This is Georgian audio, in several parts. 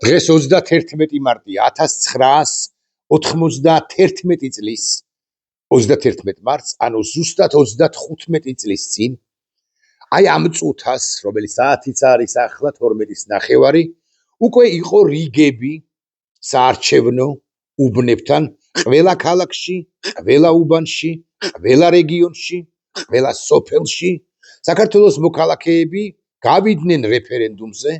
დღეს 31 მარტია 1991 წლის 31 მარტს, ანუ ზუსტად 35 წლის წინ, აი ამ წუთას, რომელიც საათიც არის ახლა 12:09, უკვე იყო რიგები საარჩევნო უბნებთან ყველა ქალაქში, ყველა უბანში, ყველა რეგიონში, ყველა სოფელში. საქართველოს მოქალაქეები გავიდნენ რეფერენდუმზე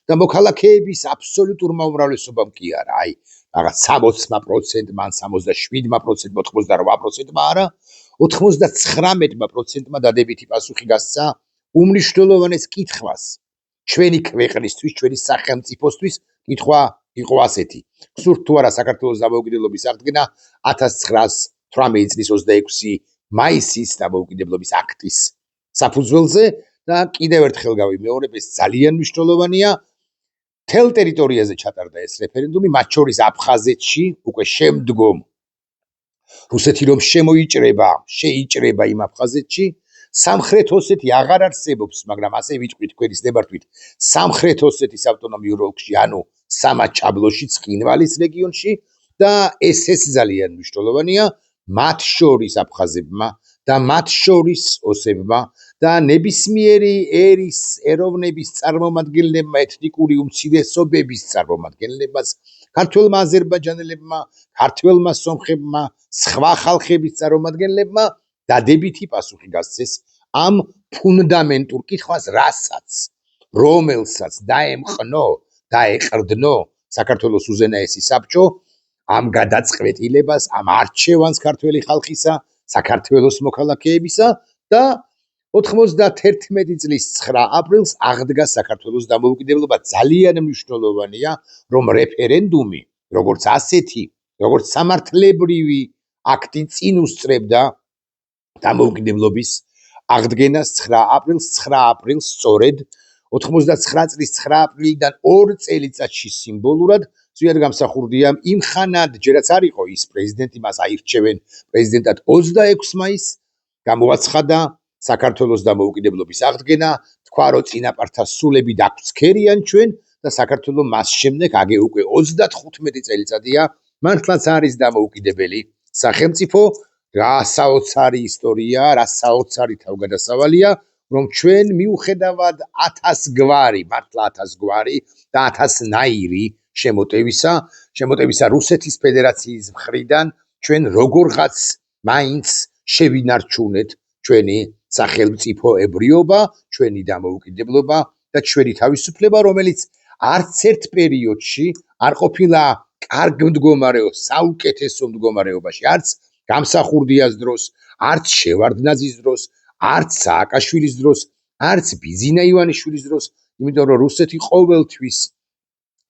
და მოქალაქეების აბსოლუტურმა უმრავლესობამ კი არა, აი რაღაც 60%-მა, 67%, 88%-მა არა, 99%-მა დადებითი პასუხი გასცა უმნიშვნელოვანეს კითხვას ჩვენი ქვეყნისთვის, ჩვენი სახელმწიფოსთვის. კითხვა იყო ასეთი: გსურთ თუ არა საქართველოს დამოუკიდებლობის აღდგენა 1918 წლის 26 მაისის დამოუკიდებლობის აქტის საფუძველზე? და კიდევ ერთხელ გავიმეორებ, ეს ძალიან მნიშვნელოვანია. მთელ ტერიტორიაზე ჩატარდა ეს რეფერენდუმი, მათ შორის აფხაზეთში, უკვე შემდგომ რუსეთი რომ შეიჭრება იმ აფხაზეთში. სამხრეთ ოსეთი აღარ არსებობს, მაგრამ ასე ვიტყვით თქვენის ნებართვით, სამხრეთ ოსეთის ავტონომიურ ოლქში, ანუ სამაჩაბლოში, ცხინვალის რეგიონში. და ეს ძალიან მნიშვნელოვანია, მათ შორის აფხაზებმა და მათ შორის ოსებმა და ნებისმიერი ერის, ეროვნების წარმომადგენლებმა, ეთნიკური უმცირესობების წარმომადგენლებმაც, ქართველმა აზერბაიჯანელებმა, ქართველმა სომხებმა, სხვა ხალხების წარმომადგენლებმა დადებითი პასუხი გასცეს ამ ფუნდამენტურ კითხვას, რომელსაც დაეყრდნო საქართველოს უზენაესი საბჭო, ამ გადაწყვეტილებას, ამ არჩევანს ქართველი ხალხისა, საქართველოს მოქალაქეებისა და 91 წლის 9 აპრილს აღდგა საქართველოს დამოუკიდებლობა. ძალიან მნიშვნელოვანია, რომ რეფერენდუმი, როგორც ასეთი, როგორც სამართლებრივი აქტი წინ უსწრებდა დამოუკიდებლობის აღდგენას 9 აპრილს. 9 აპრილს სწორედ 99 წლის 9 აპრილიდან 2 წელიწადში სიმბოლურად ზუსტად გამსახურდია იმ ხანად, ჯერაც არ იყო ის პრეზიდენტი, მას აირჩევენ პრეზიდენტად 26 მაისს, გამოაცხადა საქართველოს დამოუკიდებლობის აღდგენა, თქვა რომ წინაპართა სულები დაგვცქერიან ჩვენ და საქართველო მას შემდეგ აგე უკვე 35 წელიწადია მართლაც არის დამოუკიდებელი სახელმწიფო. რა საოცარი ისტორია, რა საოცარი თავგადასავალია, რომ ჩვენ მიუხედავად 1000 გვარი, მართლა 1000 გვარი და 1000 ნაირი შემოტევისა რუსეთის ფედერაციის მხრიდან, ჩვენ როგორღაც მაინც შევინარჩუნეთ ჩვენი სახელმწიფოებრიობა, ჩვენი დამოუკიდებლობა და ჩვენი თავისუფლება, რომელიც არც ერთ პერიოდში არ ყოფილა კარგ მდგომარეობაში, საუკეთესო მდგომარეობაში, არც გამსახურდიას დროს, არც შევარდნაძის დროს, არც სააკაშვილის დროს, არც ბიძინა ივანიშვილის დროს, იმიტომ რომ რუსეთი ყოველთვის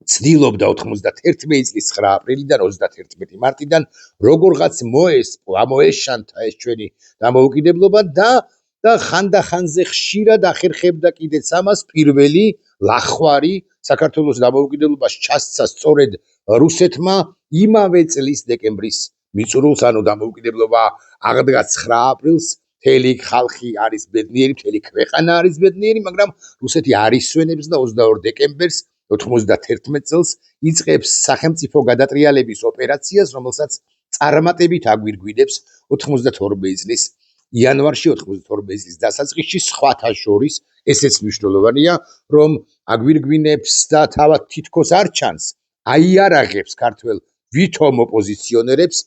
ცდილობდა 91 წლის 9 აპრილიდან 31 მარტიდან როგორღაც მოეშანთა ეს ჩვენი დამოუკიდებლობა და ხანდახანზე ხშირად ახერხებდა კიდეც ამას პირველი ლახვარი საქართველოს დამოუკიდებლობას ჩასცა სწორედ რუსეთმა იმავე წლის დეკემბრის მიწურულს, ანუ დამოუკიდებლობა აღდგა 9 აპრილს. მთელი ხალხი არის ბედნიერი, მთელი ქვეყანა არის ბედნიერი, მაგრამ რუსეთი არ ისვენებს და 22 დეკემბერს 91 წელს იწყებს სახელმწიფო გადატრიალების ოპერაციას, რომელსაც წარმატებით აგვირგვინებს 92 წლის იანვარში, 92 წლის დასაწყისში, სხვათა შორის, ესეც მნიშვნელოვანია, რომ აგვირგვინებს და თავად თითქოს არ ჩანს, აიარაღებს ქართველ ვითომ ოპოზიციონერებს,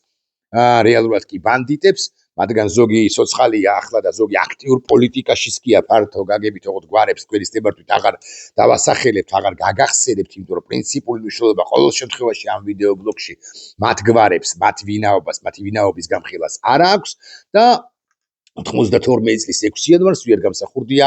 რეალურად კი ბანდიტებს, მათგან ზოგი სოცხალია ახლა და ზოგი აქტიურ პოლიტიკაშიც კია ფართო გაგებით, ოღონდ გვარებს თქვენის ნებართვით აღარ დავასახელებთ, აღარ გაგახსენებთ, იმიტომ რომ პრინციპული მნიშვნელობა ყოველ შემთხვევაში ამ ვიდეო ბლოგში მათ გვარებს, მათ ვინაობას, მათი ვინაობის გამხილას არ აქვს და 92 წლის 6 იანვარს ვიერ გამსახურდია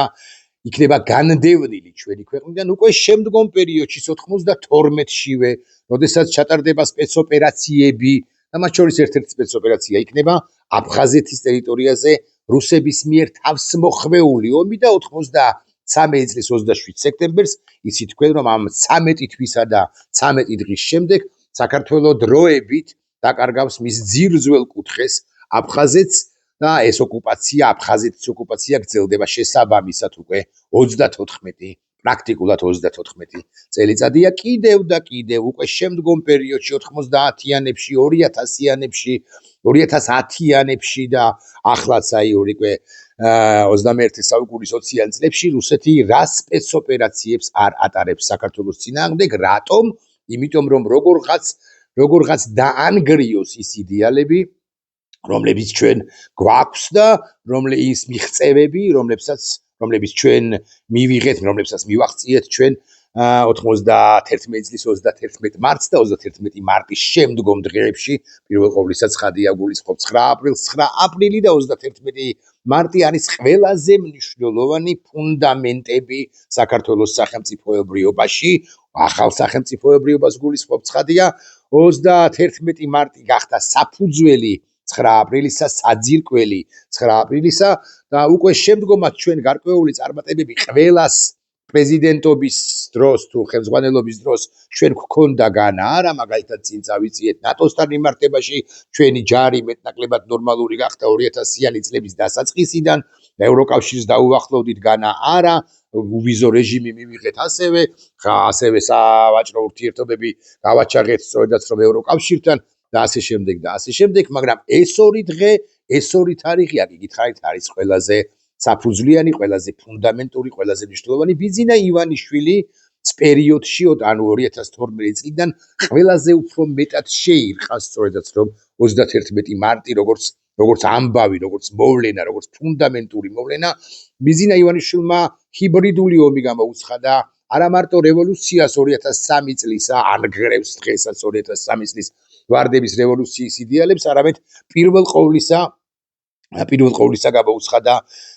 იქნება განდევნილი ჩვენი ქვეყნიდან უკვე შემდგომ პერიოდში 92-შივე, როდესაც ჩატარდება სპეცოპერაციები და მათ შორის ერთ-ერთი სპეცოპერაცია იქნება აფხაზეთის ტერიტორიაზე რუსების მიერ თავსმოხვეული ომი და 93 წლის 27 სექტემბერს იცით თქვენ, რომ ამ 13 თვისა და 13 დღის შემდეგ საქართველო დროებით დაკარგავს მის ძირძველ კუთხეს აფხაზეთს და ეს ოკუპაცია, აფხაზეთის ოკუპაცია გრძელდება შესაბამისად უკვე 34 პრაქტიკულად 34 წელიწადია კიდევ და კიდევ უკვე შემდგომ პერიოდში 90-იანებში 2000-იანებში 2010-იანებში და ახლაც აი უკვე 21 საუკუნის 20-იან წლებში რუსეთი რა სპეცოპერაციებს არ ატარებს საქართველოს წინააღმდეგ რატომ იმიტომ რომ როგორღაც დაანგრიოს ის იდეალები რომლებიც ჩვენ გვაქვს და რომლის მიღწევები რომლებიც ჩვენ მივიღეთ რომლებსაც მივაღწიეთ ჩვენ 91 წლის 31 მარტს და 31 მარტის შემდგომ დღეებში პირველ ყოვლისა ცხადია გულისხმობ 9 აპრილს 9 აპრილი და 31 მარტი არის ყველაზე მნიშვნელოვანი ფუნდამენტები საქართველოს სახელმწიფოებრიობაში ახალ სახელმწიფოებრიობას გულისხმობ ცხადია 31 მარტი გახდა საფუძველი 9 აპრილისა საძირკველი 9 აპრილისა და უკვე შემდგომაც ჩვენ გარკვეული წარმატებები ყველას პრეზიდენტობის დროს თუ ხელმძღვანელობის დროს ჩვენ გვქონდა განა არა მაგალითად წინ წავიწიეთ ნატოსთან მიმართებაში ჩვენი ჯარი მეტნაკლებად ნორმალური გახდა 2000-იანი წლების დასაწყისიდან ევროკავშირს დაუახლოვდით განა არა ვიზო რეჟიმი მივიღეთ ასევე სავაჭრო ურთიერთობები გავაჩაღეთ სწორედაც რომ ევროკავშირთან და ასე შემდეგ, მაგრამ ეს ორი დღე, ეს ორი თარიღი, აქ გითხარით, არის ყველაზე საფუძვლიანი, ყველაზე ფუნდამენტური, ყველაზე მნიშვნელოვანი ბიძინა ივანიშვილი პერიოდში, ანუ 2012 წლიდან ყველაზე უფრო მეტად შეირყა სწორედაც რომ 31 მარტი როგორც ამბავი, როგორც მოვლენა, როგორც ფუნდამენტური მოვლენა, ბიძინა ივანიშვილმა ჰიბრიდული ომი გამოუცხადა არა მარტო რევოლუციას 2003 წლის ანგრევს დღესაც 2003 წლის ვარდების რევოლუციის იდეალებს, არამედ პირველ ყოვლისა გამოუცხადა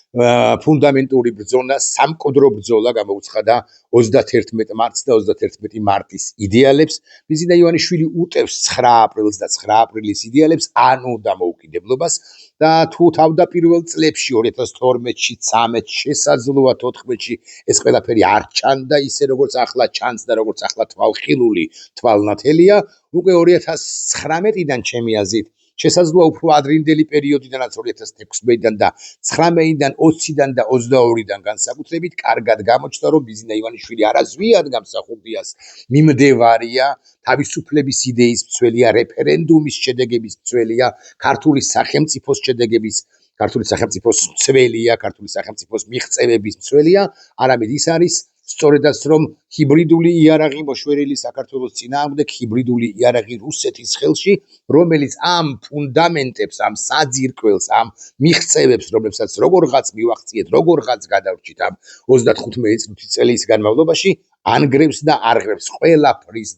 ფუნდამენტური ბრძოლა, სამკვდრო ბრძოლა გამოუცხადა 31 მარტს და 31 მარტის იდეალებს. ბიძინა ივანიშვილი უტევს 9 აპრილს და 9 აპრილის იდეალებს, ანუ დამოუკიდებლობას და თუ თავდაპირველ წლებში 2012-ში, 13-ში, შესაძლოა 14-ში ეს ყველაფერი არ ჩანდა ისე როგორც ახლა ჩანს და როგორც ახლა თვალხილული, თვალნათელია, უკვე 2019-დან ჩემი აზრით შესაძლოა უფრო ადრინდელი პერიოდიდანაც 2016-დან და 19-დან 20-დან და 22-დან განსაკუთრებით კარგად გამოჩნდა რომ ბიძინა ივანიშვილი არაზვიად გამსახურდიას მიმდევარია თავისუფლების იდეის მცველია რეფერენდუმის შედეგების მცველია ქართული სახელმწიფოს შედეგების ქართული სახელმწიფოს მცველია ქართული სახელმწიფოს მიღწევების მცველია არამედ ის არის სწორედაც რომ ჰიბრიდული იარაღი მოშორილი საქართველოს წინააღმდეგ ჰიბრიდული იარაღი რუსეთის ხელში რომელიც ამ ფუნდამენტებს ამ საძირკველს ამ მიღწევებს რომლებსაც როგორღაც მივაღწიეთ როგორღაც გადავრჩით ამ 35 წლის განმავლობაში ანგრევს და არღრევს ყველაფრის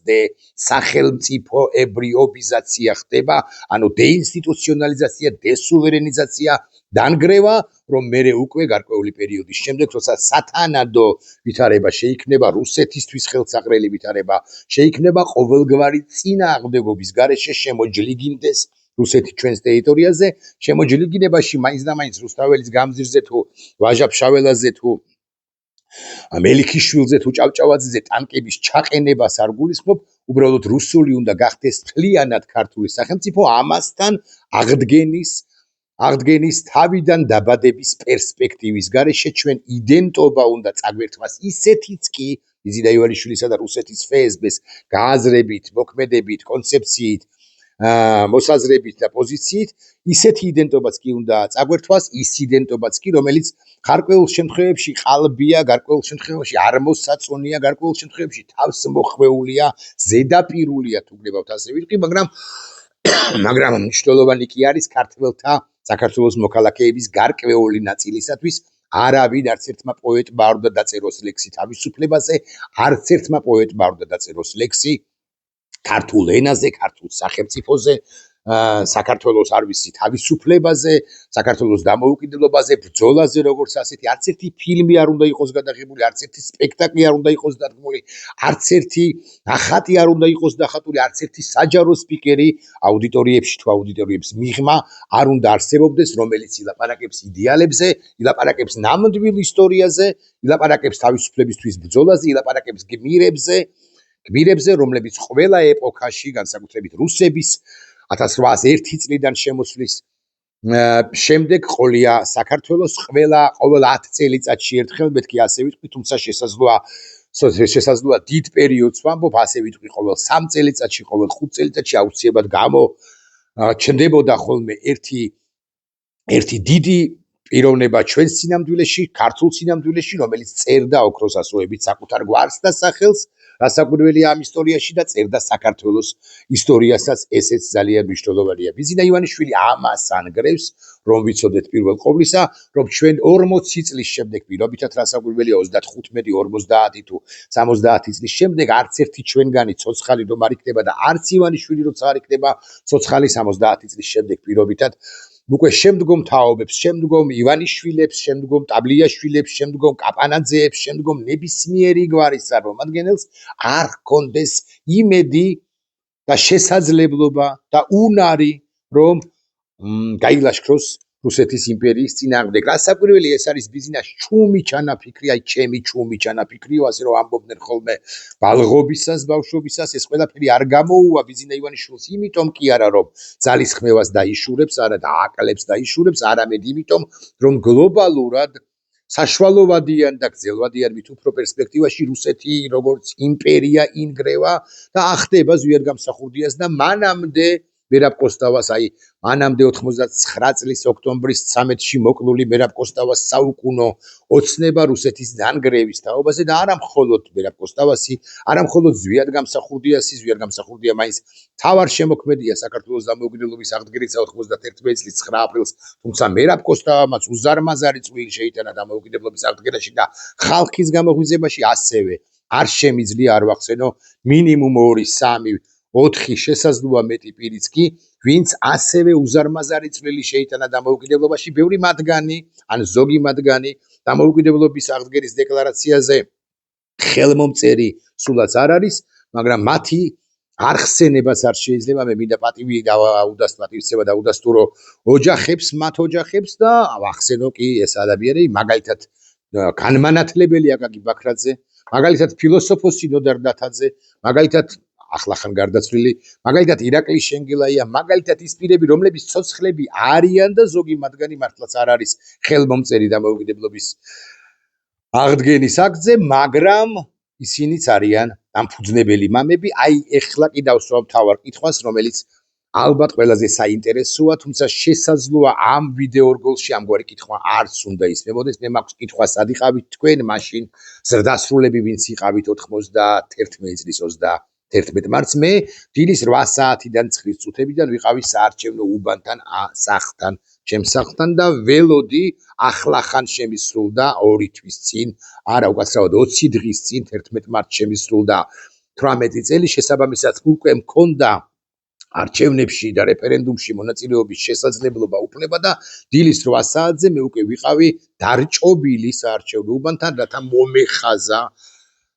სახელმწიფოებრიობიზაცია ხდება ანუ დეინსტიტუციონალიზაცია დესუვერენიზაცია დანგრევა რომ მე უკვე გარკვეული პერიოდის შემდეგ როცა სათანადო ვითარება შეიქმნება რუსეთისთვის ხელსაყრელი ვითარება შეიქმნება ყოველგვარი წინააღმდეგობის გარეშე შემოჯლიგინდეს რუსეთი ჩვენს ტერიტორიაზე შემოჯლიგინებაში მაინც და მაინც რუსთაველის გამზირზე თუ ვაჟა-ფშაველაძე თუ მელიქიშვილზე თუ ჭავჭავაძეზე ტანკების ჩაყენებას არ გულისხმობ უბრალოდ რუსული უნდა გახდეს მთლიანად ქართული სახელმწიფო ამასთან აღდგენის თავიდან დაბადების პერსპექტივის გარეშე ჩვენ იდენტობა უნდა წაგვერთვას ისეთიც კი ბიძინა ივანიშვილისა და რუსეთის ფსბ-ს გააზრებით, მოქმედებით, კონცეფციით, მოსაზრებით და პოზიციით ისეთი იდენტობაც კი უნდა წაგვერთვას, ის იდენტობაც კი რომელიც გარკვეულ შემთხვევებში ყალბია, გარკვეულ შემთხვევებში არ მოსაწონია, გარკვეულ შემთხვევებში თავს მოხვეულია, ზედაპირულია თუ გნებავთ ასე ვიტყვი, მაგრამ მნიშვნელოვანი კი არის ქართველთა საქართველოს მოქალაქეების გარკვეული ნაწილისათვის არავინ არც ერთმა პოეტმა არ უნდა დაწეროს ლექსი თავისუფლებაზე, არც ერთმა პოეტმა არ უნდა დაწეროს ლექსი ქართულ ენაზე, ქართულ სახელმწიფოზე, საქართველოს არ ვიცი თავისუფლებაზე, საქართველოს დამოუკიდებლობაზე, ბრძოლაზე როგორც ასეთი, არც ერთი ფილმი არ უნდა იყოს გადაღებული, არც ერთი სპექტაკლი არ უნდა იყოს დადგმული, არც ერთი ნახატი არ უნდა იყოს დახატული, არც ერთი საჯარო სპიკერი აუდიტორიებში თუ აუდიტორიების მიღმა არ უნდა არსებობდეს, რომელიც ილაპარაკებს იდეალებზე, ილაპარაკებს ნამდვილ ისტორიაზე, ილაპარაკებს თავისუფლებისთვის ბრძოლაზე, ილაპარაკებს გმირებზე, რომლებიც ყველა ეპოქაში, განსაკუთრებით რუსების 1801 წლიდან შემოსვლის შემდეგ ყოლია საქართველოს ყოველ 10 წელიწადში ერთხელ მეთქი ასე ვიტყვი, თუმცა შესაძლოა დიდ პერიოდს ვამბობ, ასე ვიტყვი ყოველ 3 წელიწადში, ყოველ 5 წელიწადში აუცილებლად ჩნდებოდა ხოლმე ერთი დიდი პიროვნება ჩვენს სინამდვილეში, ქართულ სინამდვილეში, რომელიც წერდა ოქროს ასოებით საკუთარ გვარს და სახელს, რასაკვირველია ამ ისტორიაში და წერდა საქართველოს ისტორიასაც, ესეც ძალიან მნიშვნელოვანია. ბიზინა ივანიშვილი ამას ანგრევს, რომ ვიცოდეთ პირველ ყოვლისა, რომ ჩვენ 40 წლის შემდეგ პირობითად რასაკვირველია 35, 50 თუ 70 წლის შემდეგ არც ერთი ჩვენგანი ცოცხალი რომ არ იქნება და არც ივანიშვილი როცა არ იქნება ცოცხალი 70 წლის შემდეგ პირობითად უკვე შემდგომ თაობებს, შემდგომ ივანიშვილებს, შემდგომ ტაბლიაშვილებს, შემდგომ კაპანაძეებს, შემდგომ ნებისმიერი გვარის წარმომადგენელს არ ჰქონდეს იმედი და შესაძლებლობა და უნარი, რომ გაილაშქროს რუსეთის იმპერიის წინააღმდეგ. რასაკვირველი ეს არის ბიზნესი ჩუმი ჩანაფიქრი, აი ჩემი ჩუმი ჩანაფიქრიო, ასე რომ ამბობდნენ ხოლმე ბალღობისას, ბავშვობისას, ეს ყველაფერი არ გამოუვა ბიზნა ივანიშვილს, იმიტომ კი არა რომ ძალისხმევას დაიშურებს, არა და აკლებს დაიშურებს, არამედ იმიტომ რომ გლობალურად საშუალოვადიან და გრძელვადიან მით უფრო პერსპექტივაში რუსეთი როგორც იმპერია ინგრევა და ახდება ზვიად გამსახურდიას და მანამდე მერაბ კოსტავას, აი მანამდე 89 წლის ოქტომბრის 13-ში მოკლული მერაბ კოსტავას საუკუნო ოცნება რუსეთის დანგრევის თაობაზე და არა მხოლოდ მერაბ კოსტავასი, არა მხოლოდ ზვიად გამსახურდიასი, ზვიად გამსახურდია მაინც თავარ შემოქმედია საქართველოს დამოუკიდებლობის აღდგენისა 91 წლის 9 აპრილს, თუმცა მერაბ კოსტავამაც უზარმაზარი წვლილი შეიტანა დამოუკიდებლობის აღდგენაში და ხალხის გამოღვიძებაში ასევე არ შემიძლია არ ვახსენო მინიმუმ 2, 3 4 შესაძლოა მეტი პირიც კი, ვინც ასევე უზარმაზარი წვლილი შეიტანა დამოუკიდებლობაში, ბევრი მათგანი, ან ზოგი მათგანი დამოუკიდებლობის აღდგენის დეკლარაციაზე ხელმომწერი სულაც არ არის, მაგრამ მათი არხსენებაც არ შეიძლება, მე მინდა პატივი პატივისცემა დაუდასტურო ოჯახებს, მათ ოჯახებს და ვახსენო კი ეს ადამიანები, მაგალითად განმანათლებელი აკაკი ბაქრაძე, მაგალითად ფილოსოფოსი ნოდარ დათაძე, მაგალითად ახლახან გარდაცვლილი, მაგალითად ირაკლი შენგელაია, მაგალითად ის პირები, რომლებიც ცოცხლები არიან და ზოგი მათგანი მართლაც არ არის ხელმომწერი დამოუკიდებლობის აღდგენის აქტზე, მაგრამ ისინიც არიან დამფუძნებელი მამები. აი ეხლა კი დავსვამ თავარ კითხვას, რომელიც ალბათ ყველაზე საინტერესოა, თუმცა შესაძლოა ამ ვიდეო რგოლში ამგვარი კითხვა არც უნდა ისმებოდეს. მე მაქვს კითხვა სად იყავით თქვენ მაშინ ზრდასრულები ვინც იყავით 91 წლის 11 მარტს, მე დილის 8 საათიდან 9 წუთებიდან ვიყავი საარჩევნო უბანთან სახლთან, ჩემს სახლთან და ველოდი ახლახან შემისრულდა 2 თვის წინ, არა უკაცრავად 20 დღის წინ 11 მარტს შემისრულდა 18 წელი, შესაბამისად უკვე მქონდა არჩევნებში და რეფერენდუმში მონაწილეობის შესაძლებლობა უფლება და დილის 8 საათზე მე უკვე ვიყავი დარჭობილი საარჩევნო უბანთან, რათა მომეხაზა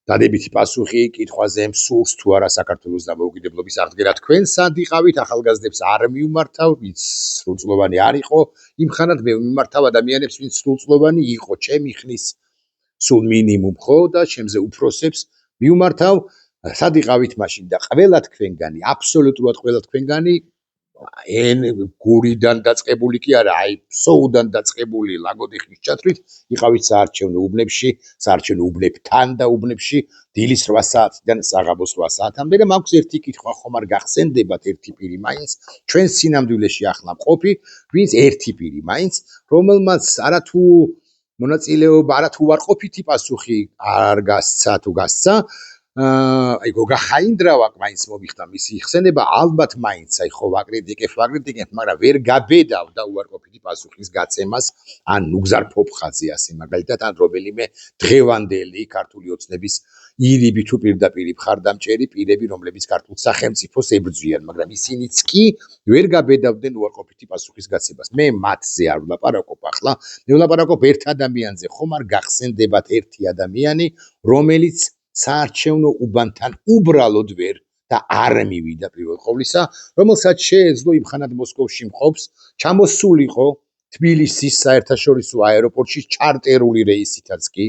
დადებითი პასუხი კითხვაზე მსურს თუ არა საქართველოს დამოუკიდებლობის აღდგენა. თქვენ სად იყავით? ახალგაზრდებს არ მიუმართავ, ვინც სრულწლოვანი არ იყო იმ ხანად, მე მიმართავ ადამიანებს, ვინც სრულწლოვანი იყო, ჩემი ხნის სულ მინიმუმ ხო და ჩემზე უფროსებს მიუმართავ. სად იყავით მაშინ და ყველა თქვენგანი, აბსოლუტურად ყველა თქვენგანი გურიდან დაწყებული კი არა, აი სოუდან დაწყებული ლაგოდიხის ჩათვლით იყავით საარჩევნო უბნებში, საარჩევნო უბნებთან და უბნებში დილის 8 საათიდან საღამოს 8 საათამდე და მაქვს ერთი კითხვა, ხომ არ გახსენდებათ ერთი პირი მაინც ჩვენ სინამდვილეში ახლა მყოფი, ვინც ერთი პირი მაინც, რომელმაც არათუ მონაწილეობა, არათუ უარყოფითი პასუხი არ გასცა თუ გასცა, აი გოგა ხაინდრავაკ მაინც მომიხდა მისი ხსენება, ალბათ მაინც აი ხო ვაკრიტიკებ, მაგრამ ვერ გაბედავდა უარყოფითი პასუხის გაცემას, ან ნუგზარ ფოფხაძე ასე მაგალითად, ან რომელიმე დღევანდელი ქართული ოცნების ირიბი თუ პირდაპირ მხარდამჭერი პირები, რომლებიც ქართულ სახელმწიფოს ებრძვიან, მაგრამ ისინიც კი ვერ გაბედავდნენ უარყოფითი პასუხის გაცემას. მე მათზე არ ვლაპარაკობ ახლა, მე ვლაპარაკობ ერთ ადამიანზე, ხომ არ გახსენდებათ ერთი ადამიანი, რომელიც საარჩევნო უბანთან უბრალოდ ვერ და არ მივიდა პირველ ყოვლისა, რომელსაც შეეძლო იმ ხანად მოსკოვში მყოფს ჩამოსულიყო თბილისის საერთაშორისო აეროპორტში ჩარტერული რეისითაც კი,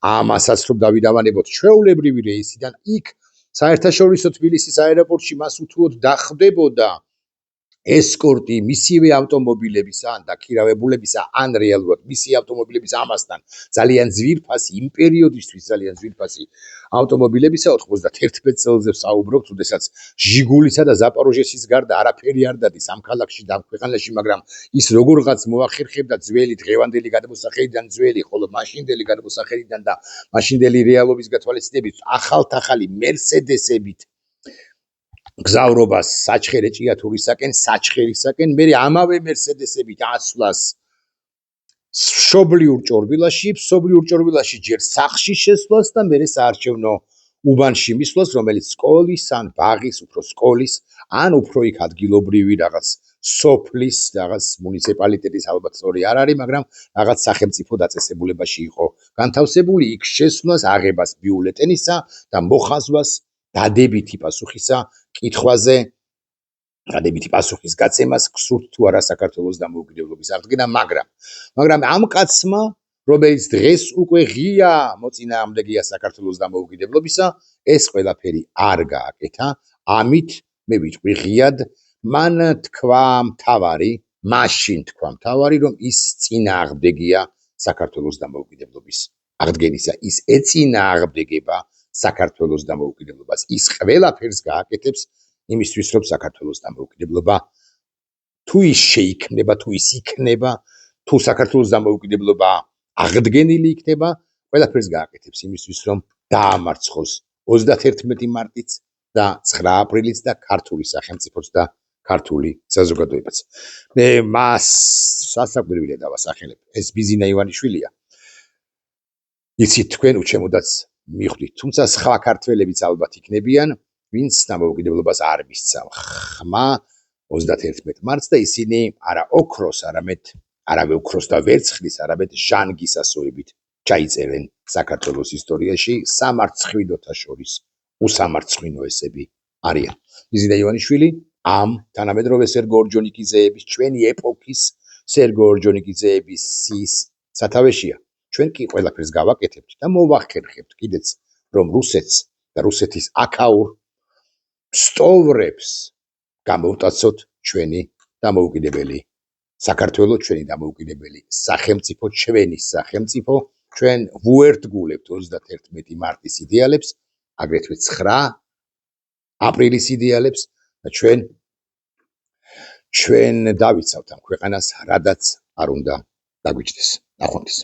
ამასაც რომ დავიდავანებოთ ჩვეულებრივი რეისიდან, იქ საერთაშორისო თბილისის აეროპორტში მას უთუოდ დახვდებოდა ესკორტი მისივე ავტომობილებისა და ქირავებულებისა ან რეალურად მისი ავტომობილების ამასთან ძალიან ძვირფასი იმ პერიოდისთვის ძალიან ძვირფასი ავტომობილებისა 91 წელზე ვსაუბრობთ, როდესაც ჟიგულისა და ზაპოროჟესის გარდა არაფერი არ დადის ამ ქალაქში და ამ ქვეყანაში, მაგრამ ის როგორღაც მოახერხებდა ძველი დღევანდელი გადმოსახედიდან ძველი, ხოლო მაშინდელი გადმოსახედიდან და მაშინდელი რეალობის გათვალისწინებით ახალ-ახალი მერსედესებით გზავრობას საჩხერე ჭიათურისაკენ, მე ამავე მერსედესებით ასვლას მშობლიურ ჭორბილაში ჯერ სახლში შესვლას და მერე საარჩევნო უბანში მისვლას, რომელიც სკოლის ან ბაღის, უფრო სკოლის, ან უფრო იქ ადგილობრივი რაღაც სოფლის, რაღაც მუნიციპალიტეტის ალბათ სწორი არ არის, მაგრამ რაღაც სახელმწიფო დაწესებულებაში იყო განთავსებული, იქ შესვლას, აღებას ბიულეტენისა და მოხაზვას დადებითი პასუხისა კითხვაზე, დადებითი პასუხის გაცემას გსურთ თუ არა საქართველოს დამოუკიდებლობის აღდგენა, მაგრამ ამ კაცმა, რომელიც დღეს უკვე ღია მოწინააღმდეგეა საქართველოს დამოუკიდებლობისა, ეს ყველაფერი არ გააკეთა. ამით მე ვიტყვი ღიად, მან თქვა მთავარი, რომ ის წინააღმდეგეა საქართველოს დამოუკიდებლობის აღდგენისა, ის ეწინააღმდეგება საქართველოს დამოუკიდებლობას, ის ყველაფერს გააკეთებს იმისთვის, რომ საქართველოს დამოუკიდებლობა თუ ის შეიქმნება, თუ ის იქნება, თუ საქართველოს დამოუკიდებლობა აღდგენილი იქნება, ყველაფერს გააკეთებს იმისთვის, რომ დაამარცხოს 31 მარტიც და 9 აპრილიც და ქართული სახელმწიფოც და ქართული საზოგადოებაც. მე მას სასაკვირველია დავასახელებ. ეს ბიზინა ივანიშვილია. იცით თქვენ უჩემოდაც მიხვდით, თუმცა სხვა ქართველებიც ალბათ იქნებიან, ვინც დამოუკიდებლობას არ მისცა ხმა 31 მარტს და ისინი არა ოქროს, არავე ოქროს და ვერცხლის, არამედ ჟანგის ასოებით ჩაიწერენ საქართველოს ისტორიაში სამარცხვინოთა შორის უსამარცხვინო ესები არიან. ბიზინა ივანიშვილი ამ თანამედროვე სერგო ორჯონიკიძეების, ჩვენი ეპოქის სერგო ორჯონიკიძეების სიის სათავეშია. ჩვენ კი ყველაფერს გავაკეთებთ და მოვახერხებთ კიდეც, რომ რუსეთს და რუსეთის აქაურ სტოვრებს გამოვტაცოთ ჩვენი დამოუკიდებელი საქართველო, ჩვენი დამოუკიდებელი სახელმწიფო, ჩვენი სახელმწიფო, ჩვენ ვუერთგულებთ 31 მარტის იდეალებს, აგრეთვე 9 აპრილის იდეალებს და ჩვენ დავიცავთ ამ ქვეყანას, რადაც არ უნდა დაგვიჯდეს. ნახვამდის.